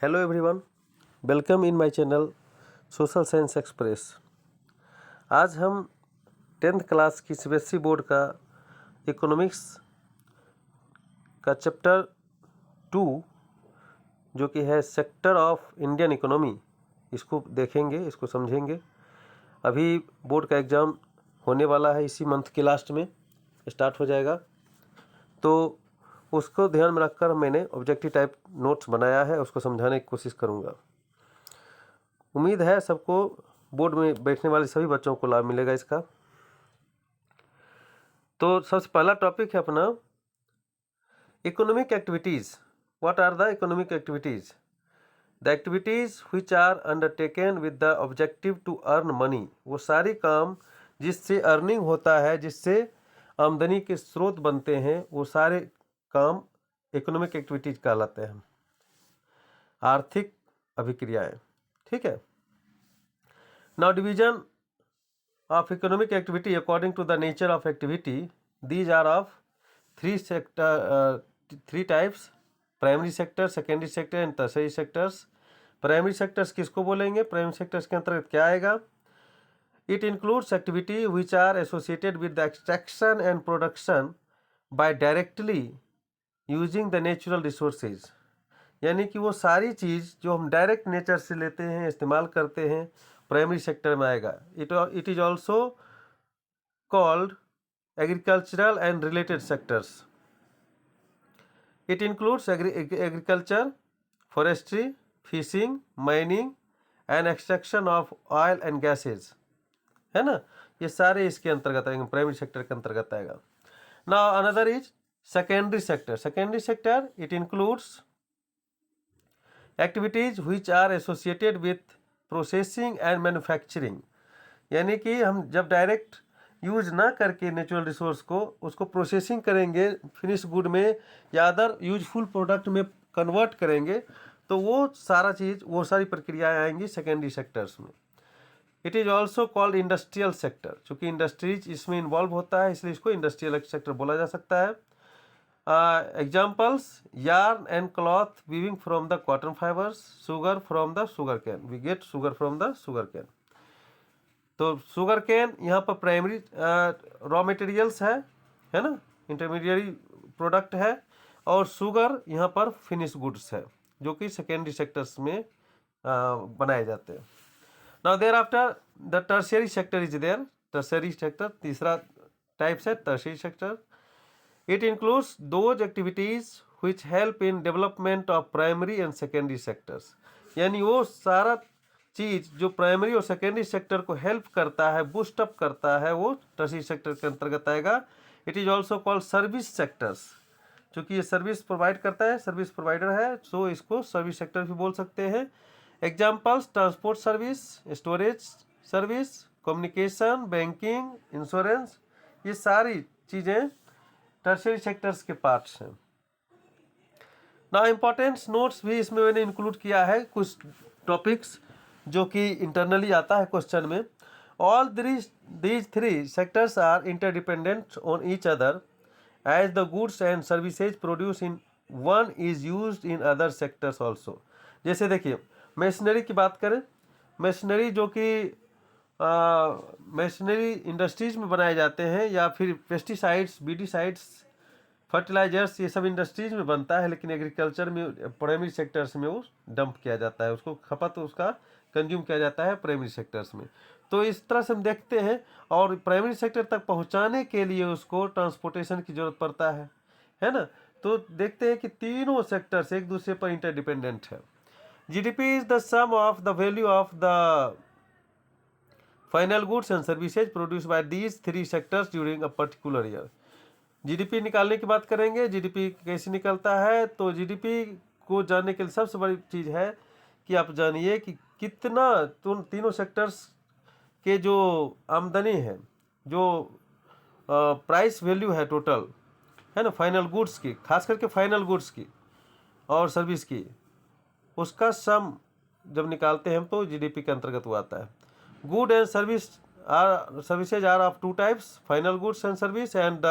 Hello everyone, welcome in my channel social science express. आज हम 10th class की CBSE board का economics का चैप्टर 2 जो कि है सेक्टर ऑफ इंडियन इकोनॉमी, इसको देखेंगे, इसको समझेंगे। अभी बोर्ड का एग्ज़ाम होने वाला है, इसी मंथ के लास्ट में स्टार्ट हो जाएगा, तो उसको ध्यान में रखकर मैंने ऑब्जेक्टिव टाइप नोट्स बनाया है, उसको समझाने की कोशिश करूँगा। उम्मीद है सबको बोर्ड में बैठने वाले सभी बच्चों को लाभ मिलेगा इसका। तो सबसे पहला टॉपिक है अपना economic activities. What are the economic activities? The activities which are undertaken with the objective to earn money. वो सारे काम जिससे अर्निंग होता है, जिससे आमदनी के स्रोत बनते हैं, वो सारे काम इकोनॉमिक एक्टिविटीज कहलाते हैं, आर्थिक अभिक्रियाएं। ठीक है। Now division of economic activity according to the nature of activity, these are of three types: primary sector, secondary sector and tertiary sectors. Primary sectors किसको बोलेंगे? प्राइमरी सेक्टर्स के अंतर्गत क्या आएगा? It includes activity which are associated with the extraction and production by directly using the natural resources. यानी कि वो सारी चीज़ जो हम डायरेक्ट नेचर से लेते हैं, इस्तेमाल करते हैं, प्राइमरी सेक्टर में आएगा। It is also called agricultural and related sectors. It includes agriculture, forestry, fishing, mining and extraction of oil and gases, है ना। ये सारे इसके अंतर्गत आएंगे, प्राइमरी सेक्टर के अंतर्गत आएगा। Now another is secondary sector. Secondary sector, it includes activities which are associated with processing and manufacturing. यानी कि हम जब डायरेक्ट यूज ना करके नेचुरल रिसोर्स को, उसको प्रोसेसिंग करेंगे, फिनिश गुड में या अदर यूजफुल प्रोडक्ट में कन्वर्ट करेंगे, तो वो सारा चीज़, वो सारी प्रक्रियाएं आएंगी सेकेंडरी सेक्टर्स में। It is also called industrial sector. चूँकि इंडस्ट्रीज इसमें इन्वॉल्व होता है, इसलिए इसको इंडस्ट्रियल सेक्टर बोला जा सकता है। Examples: yarn and cloth weaving from the cotton fibers, sugar from the sugar cane. We get sugar from the sugar cane. तो सुगर कैन यहाँ पर प्राइमरी रॉ मटेरियल्स है ना, इंटरमीडिएट प्रोडक्ट है, और शुगर यहाँ पर फिनिश गुड्स है, जो कि सेकेंडरी सेक्टर्स में बनाए जाते हैं। Now there after the tertiary sector is there. Tertiary sector तीसरा टाइप्स है, tertiary sector. It includes those activities which help in development of primary and secondary sectors. यानी वो सारा चीज़ जो प्राइमरी और सेकेंडरी सेक्टर को हेल्प करता है, बूस्ट अप करता है, वो टर्शियरी सेक्टर के अंतर्गत आएगा। It is also called service sectors. चूँकि ये सर्विस प्रोवाइड करता है, सर्विस प्रोवाइडर है, सो इसको सर्विस सेक्टर भी बोल सकते हैं। Examples: transport service, storage service, communication, banking, insurance. ये सारी चीज़ें टर्शियरी सेक्टर्स के पार्ट्स हैं। ना इम्पोर्टेंस नोट्स भी इसमें मैंने इंक्लूड किया है, कुछ टॉपिक्स जो कि इंटरनली आता है क्वेश्चन में। All these three sectors are interdependent on each other as the goods and services produce in one is used in other sectors also. जैसे देखिए, मशीनरी की बात करें, मशीनरी जो कि मशीनरी इंडस्ट्रीज में बनाए जाते हैं, या फिर पेस्टिसाइड्स, बीडीसाइड्स, फर्टिलाइजर्स, ये सब इंडस्ट्रीज में बनता है, लेकिन एग्रीकल्चर में, प्राइमरी सेक्टर्स में वो डंप किया जाता है, उसको खपत, उसका कंज्यूम किया जाता है प्राइमरी सेक्टर्स में। तो इस तरह से हम देखते हैं, और प्राइमरी सेक्टर तक पहुंचाने के लिए उसको ट्रांसपोर्टेशन की जरूरत पड़ता है ना। तो देखते हैं कि तीनों सेक्टर्स एक दूसरे पर इंटरडिपेंडेंट है। GDP is the sum of the value of the final goods and services produce by these three sectors during a particular year. GDP निकालने की बात करेंगे। जीडीपी कैसे निकलता है? तो जीडीपी को जानने के लिए सबसे बड़ी चीज़ है कि आप जानिए कि कितना तीनों सेक्टर्स के जो आमदनी है, जो प्राइस वैल्यू है टोटल, है ना, फाइनल गुड्स की, खास करके फाइनल गुड्स की और सर्विस की, उसका सम जब निकालते हैं हम तो जीडीपी के अंतर्गत वो आता है। Good and services are of two types: final goods and service and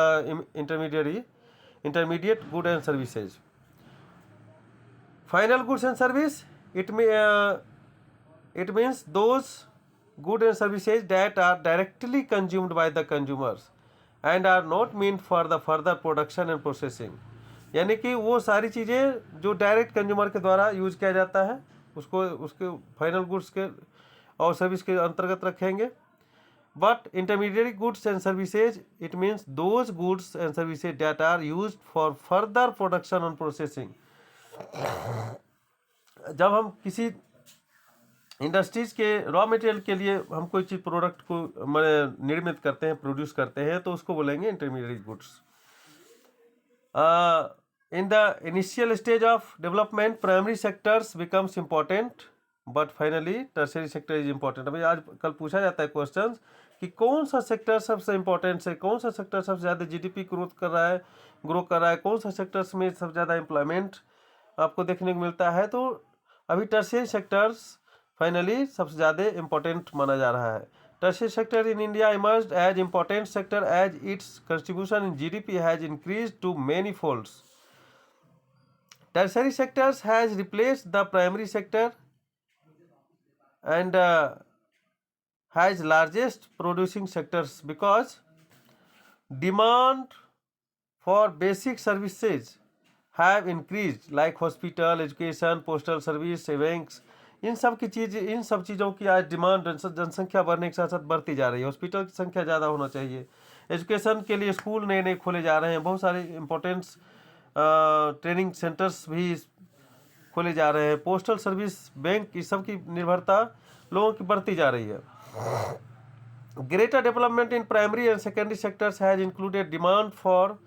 intermediate good and services. Final goods and service it means those goods and services that are directly consumed by the consumers and are not meant for the further production and processing. यानी कि वो सारी चीज़ें जो direct consumer के द्वारा use किया जाता है उसको उसके फाइनल गुड्स के और सर्विस के अंतर्गत रखेंगे. But intermediate goods and services it means those goods and services that are used for further production and processing. जब हम किसी इंडस्ट्रीज के रॉ मटेरियल के लिए हम कोई चीज़ प्रोडक्ट को निर्मित करते हैं, प्रोड्यूस करते हैं, तो उसको बोलेंगे intermediate goods. In the initial stage of development, primary sectors becomes important, but finally tertiary sector is important. अभी आज कल पूछा जाता है क्वेश्चन कि कौन सा सेक्टर सबसे इम्पोर्टेंट है, कौन सा सेक्टर सबसे ज़्यादा जीडीपी ग्रो कर रहा है, कौन सा सेक्टर्स में सबसे ज़्यादा एम्प्लॉयमेंट आपको देखने को मिलता है. तो अभी टर्शियरी सेक्टर्स फाइनली सबसे ज़्यादा इम्पोर्टेंट माना जा रहा है. Tertiary sector in India emerged as important sector as its contribution in GDP has increased to many folds. Tertiary sectors has replaced the primary sector and has largest producing sectors because demand for basic services have increased like hospital, education, postal service, banks. इन सब चीज़ों की आज demand जनसंख्या बढ़ने के साथ साथ बढ़ती जा रही है. हॉस्पिटल की संख्या ज़्यादा होना चाहिए, एजुकेशन के लिए स्कूल नए नए खोले जा रहे हैं, बहुत सारे इम्पोर्टेंट्स ट्रेनिंग सेंटर्स भी खोले जा रहे हैं, पोस्टल सर्विस, बैंक, इस सब की निर्भरता लोगों की बढ़ती जा रही है. Greater development in primary and secondary sectors has included demand for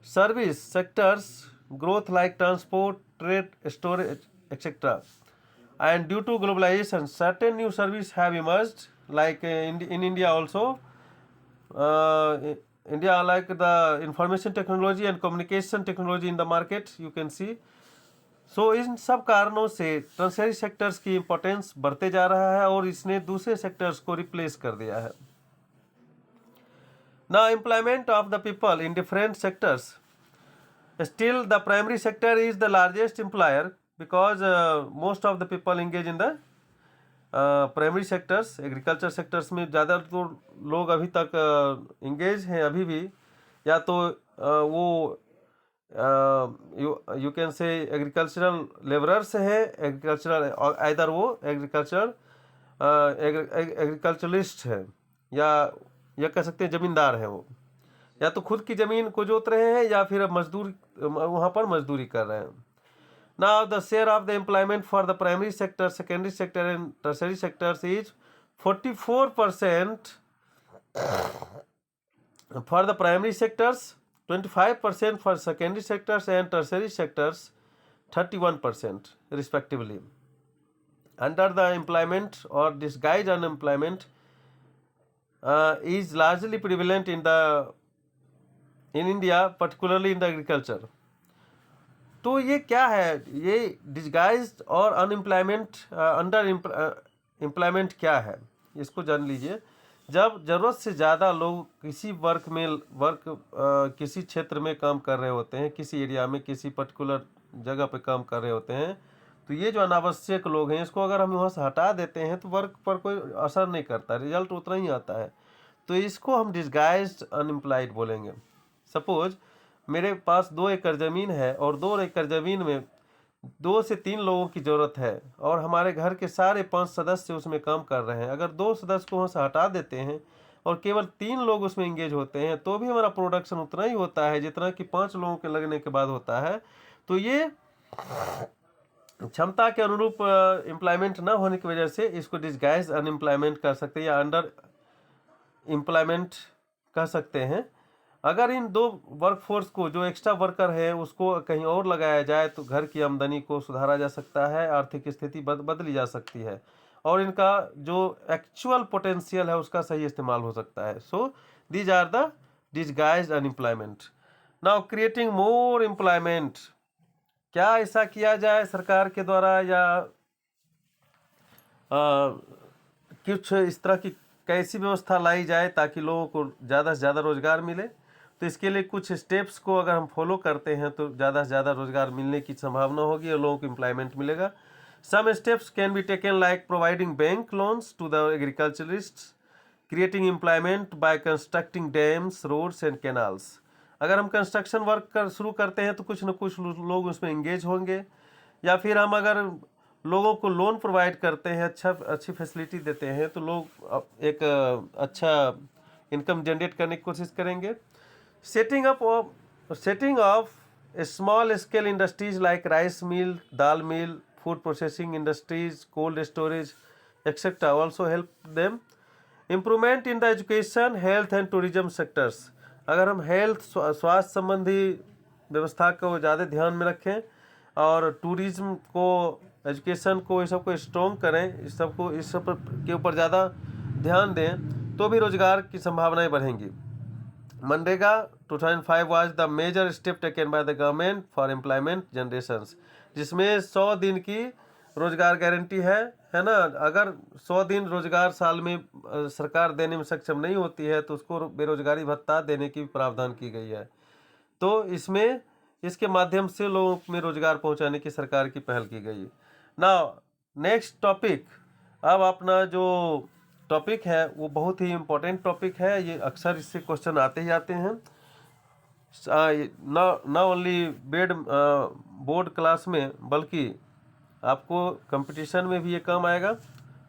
service sectors growth like transport, trade, storage etcetera. And due to globalization, certain new services have emerged, like in India also. India like the information technology and communication technology in the market, you can see. So इन सब कारणों से tertiary sectors की importance बढ़ते जा रहा है और इसने दूसरे सेक्टर्स को रिप्लेस कर दिया है. Now employment of the people in different sectors. Still the primary sector is the largest employer because most of the people engage in the primary sectors. Agriculture sectors में ज़्यादा तो लोग अभी तक इंगेज हैं अभी भी, या तो वो you can say agricultural labourers हैं, एग्रीकल्चरल आइदर वो एग्रीकल्चरलिस्ट हैं, या कह सकते हैं ज़मींदार हैं, वो या तो खुद की ज़मीन को जोत रहे हैं या फिर मजदूर वहाँ पर मजदूरी कर रहे हैं. Now the share of the employment for the primary sector, secondary sector and tertiary sectors is 44% for the primary sectors, 25% for secondary sectors and tertiary sectors 31% respectively. Under the employment or disguised unemployment is largely prevalent in India, particularly in the agriculture. तो ये क्या है, ये disguised और unemployment under employment क्या है, इसको जान लीजिए. जब ज़रूरत से ज़्यादा लोग किसी किसी क्षेत्र में काम कर रहे होते हैं, किसी एरिया में किसी पर्टिकुलर जगह पे काम कर रहे होते हैं, तो ये जो अनावश्यक लोग हैं इसको अगर हम वहाँ से हटा देते हैं तो वर्क पर कोई असर नहीं करता, रिजल्ट उतना ही आता है. तो इसको हम डिस्गाइज्ड अनएम्प्लॉयड बोलेंगे. सपोज मेरे पास 2 एकड़ ज़मीन है और 2 एकड़ ज़मीन में 2 से 3 लोगों की ज़रूरत है और हमारे घर के सारे 5 सदस्य उसमें काम कर रहे हैं. अगर 2 सदस्य को वहाँ से हटा देते हैं और केवल 3 लोग उसमें इंगेज होते हैं तो भी हमारा प्रोडक्शन उतना ही होता है जितना कि 5 लोगों के लगने के बाद होता है. तो ये क्षमता के अनुरूप एम्प्लॉयमेंट ना होने की वजह से इसको डिस्गाइज अनएम्प्लॉयमेंट कर सकते हैं या अंडर एम्प्लॉयमेंट कह सकते हैं. अगर इन 2 वर्कफोर्स को, जो एक्स्ट्रा वर्कर है, उसको कहीं और लगाया जाए तो घर की आमदनी को सुधारा जा सकता है, आर्थिक स्थिति बदली जा सकती है और इनका जो एक्चुअल पोटेंशियल है उसका सही इस्तेमाल हो सकता है. So these are the disguised unemployment. Now creating more employment, क्या ऐसा किया जाए सरकार के द्वारा या कुछ इस तरह की कैसी व्यवस्था लाई जाए ताकि लोगों को ज़्यादा से ज़्यादा रोज़गार मिले. तो इसके लिए कुछ स्टेप्स को अगर हम फॉलो करते हैं तो ज़्यादा से ज़्यादा रोज़गार मिलने की संभावना होगी और लोगों को एम्प्लॉयमेंट मिलेगा. Some steps can be taken like providing bank loans to the agriculturalists, creating employment by constructing dams, roads and canals. अगर हम कंस्ट्रक्शन वर्क शुरू करते हैं तो कुछ न कुछ लोग उसमें इंगेज होंगे, या फिर हम अगर लोगों को लोन प्रोवाइड करते हैं, अच्छी फैसिलिटी देते हैं, तो लोग एक अच्छा इनकम जनरेट करने की कोशिश करेंगे. Setting of small scale industries like rice mill, dal mill, food processing industries, cold storage etcetera also help them. Improvement in the education, health and tourism sectors. अगर हम हेल्थ, स्वास्थ्य संबंधी व्यवस्था को ज़्यादा ध्यान में रखें और टूरिज्म को, एजुकेशन को, ये सब को स्ट्रॉन्ग करें, इस सब के ऊपर ज़्यादा ध्यान दें, तो भी रोजगार की संभावनाएं बढ़ेंगी. MNREGA 2005 was the major step taken by the government for employment generations, जिसमें 100 दिन की रोजगार गारंटी है ना. अगर 100 दिन रोजगार साल में सरकार देने में सक्षम नहीं होती है तो उसको बेरोजगारी भत्ता देने की प्रावधान की गई है. तो इसके माध्यम से लोगों में रोजगार पहुंचाने की सरकार की पहल की गई. Now next topic. अब अपना जो टॉपिक है वो बहुत ही इम्पोर्टेंट टॉपिक है. ये अक्सर इससे क्वेश्चन आते ही आते हैं, ना ओनली बोर्ड क्लास में, बल्कि आपको कंपटीशन में भी ये काम आएगा.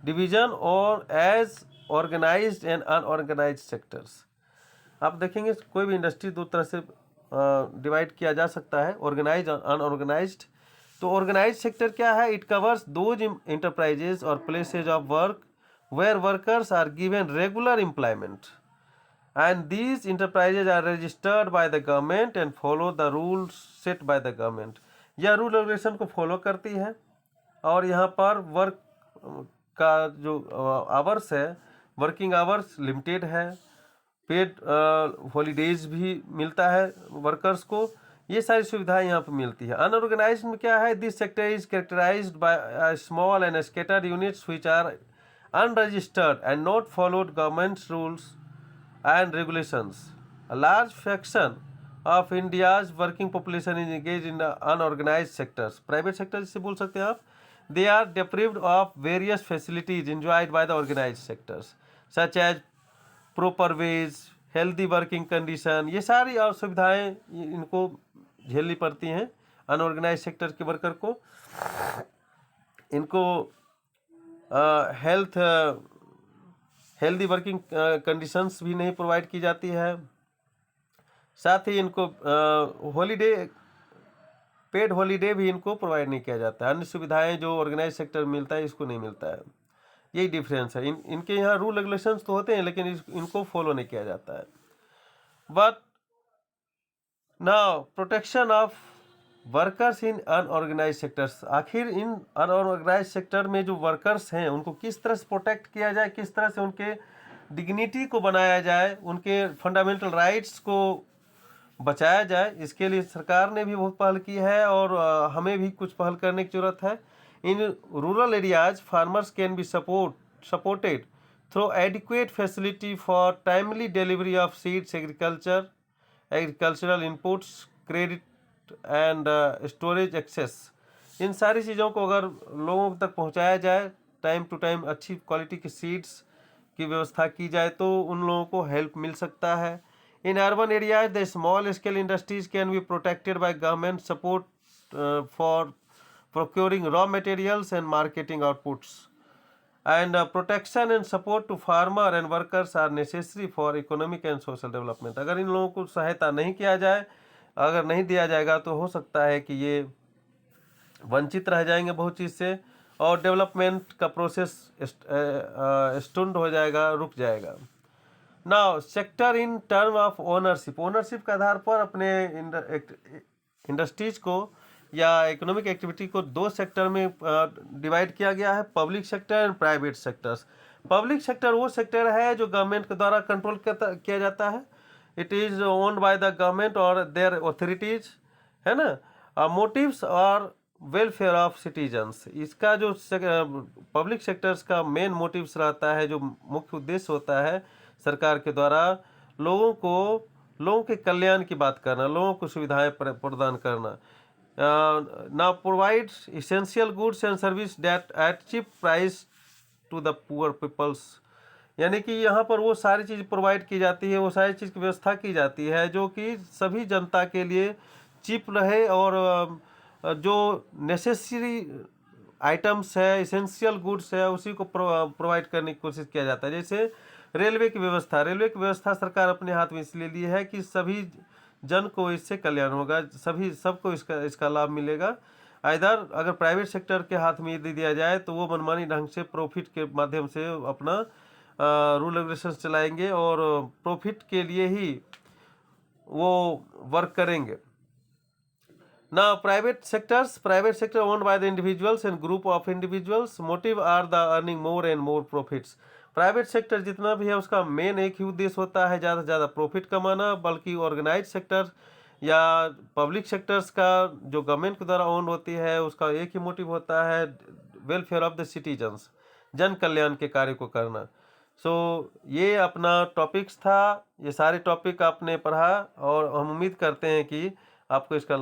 डिवीजन और as organised and unorganised sectors. आप देखेंगे कोई भी इंडस्ट्री दो तरह से डिवाइड किया जा सकता है, ऑर्गेनाइज्ड और अनऑर्गेनाइज्ड. तो ऑर्गेनाइज्ड सेक्टर क्या है? इट कवर्स दोज इंटरप्राइजेज और places of work where workers are given regular employment, and these enterprises are registered by the government and follow the rules set by the government. यह rule regulation को follow करती है और यहाँ पर work का जो आवर्स है, वर्किंग आवर्स लिमिटेड है, पेड हॉलीडेज भी मिलता है वर्कर्स को. ये सारी सुविधाएं यहाँ पर मिलती है. अनऑर्गेनाइज्ड में क्या है? This sector is characterised by small and scattered units which are unregistered and not followed government's rules and regulations. A large fraction of India's working population is engaged in the unorganized sectors. Private sector जिसे बोल सकते हैं आप. They are deprived of various facilities enjoyed by the organized sectors, such as proper wage, healthy working condition. ये सारी और सुविधाएं इनको झेलनी पड़ती हैं अनऑर्गेनाइज सेक्टर के वर्कर को. इनको हेल्दी वर्किंग कंडीशंस भी नहीं प्रोवाइड की जाती है. साथ ही इनको पेड हॉलीडे भी इनको प्रोवाइड नहीं किया जाता है. अन्य सुविधाएं जो ऑर्गेनाइज सेक्टर में मिलता है इसको नहीं मिलता है. यही डिफरेंस है. इनके यहाँ रूल रेगुलेशंस तो होते हैं लेकिन इनको फॉलो नहीं किया जाता है. But now protection of workers in unorganised sectors. आखिर इन अनऑर्गेनाइज सेक्टर में जो वर्कर्स हैं उनको किस तरह से प्रोटेक्ट किया जाए, किस तरह से उनके डिग्निटी को बनाया जाए, उनके फंडामेंटल राइट्स को बचाया जाए, इसके लिए सरकार ने भी बहुत पहल की है और हमें भी कुछ पहल करने की जरूरत है. In rural areas farmers can be supported through adequate facility for timely delivery of seeds, agricultural inputs, credit and storage access. इन सारी चीज़ों को अगर लोगों तक पहुंचाया जाए, टाइम टू टाइम अच्छी क्वालिटी की सीड्स की व्यवस्था की जाए तो उन लोगों को हेल्प मिल सकता है. In urban areas the small scale industries can be protected by government support for procuring raw materials and marketing outputs, and protection and support to farmer and workers are necessary for economic and social development. अगर इन लोगों को सहायता नहीं किया जाए, अगर नहीं दिया जाएगा तो हो सकता है कि ये वंचित रह जाएंगे बहुत चीज़ से और डेवलपमेंट का प्रोसेस स्टंट हो जाएगा, रुक जाएगा. Now sector in term of ownership. Ownership के आधार पर अपने इंडस्ट्रीज को या इकोनॉमिक एक्टिविटी को दो सेक्टर में डिवाइड किया गया है, public sector and private sectors. Public sector वो सेक्टर है जो गवर्नमेंट के द्वारा कंट्रोल किया जाता है. It is owned by the government और देयर अथॉरिटीज, है ना. मोटिव्स और वेलफेयर ऑफ सिटीजन्स. इसका जो पब्लिक सेक्टर्स का मेन मोटिव्स रहता है, जो मुख्य उद्देश्य होता है सरकार के द्वारा लोगों के कल्याण की बात करना, लोगों को सुविधाएं प्रदान करना. now provides essential goods and service that at cheap price to the poor peoples। यानी कि यहाँ पर वो सारी चीज़ प्रोवाइड की जाती है, वो सारी चीज़ की व्यवस्था की जाती है जो कि सभी जनता के लिए चिप रहे और जो नेसेसरी आइटम्स है, इसेंशियल गुड्स है, उसी को प्रोवाइड करने की कोशिश किया जाता है। जैसे रेलवे की व्यवस्था सरकार अपने हाथ में इसलिए ली है कि सभी जन को इससे कल्याण होगा, सबको इसका लाभ मिलेगा। इधर अगर प्राइवेट सेक्टर के हाथ में यदि दिया जाए तो वो मनमानी ढंग से प्रॉफिट के माध्यम से अपना रूल रेगुलेशंस चलाएंगे और प्रॉफिट के लिए ही वो वर्क करेंगे। Now, private sector owned by the individuals and group of individuals. Motive are the earning more and more profits. Private sector जितना भी है उसका मेन एक ही उद्देश्य होता है ज़्यादा से ज़्यादा प्रॉफिट कमाना, बल्कि ऑर्गेनाइज सेक्टर या पब्लिक सेक्टर्स का जो गवर्नमेंट के द्वारा ओन होती है उसका एक ही मोटिव होता है वेलफेयर ऑफ द सिटीजन्स, जन कल्याण के कार्य को करना। ये अपना टॉपिक्स था, ये सारे टॉपिक आपने पढ़ा और हम उम्मीद करते हैं कि आपको इसका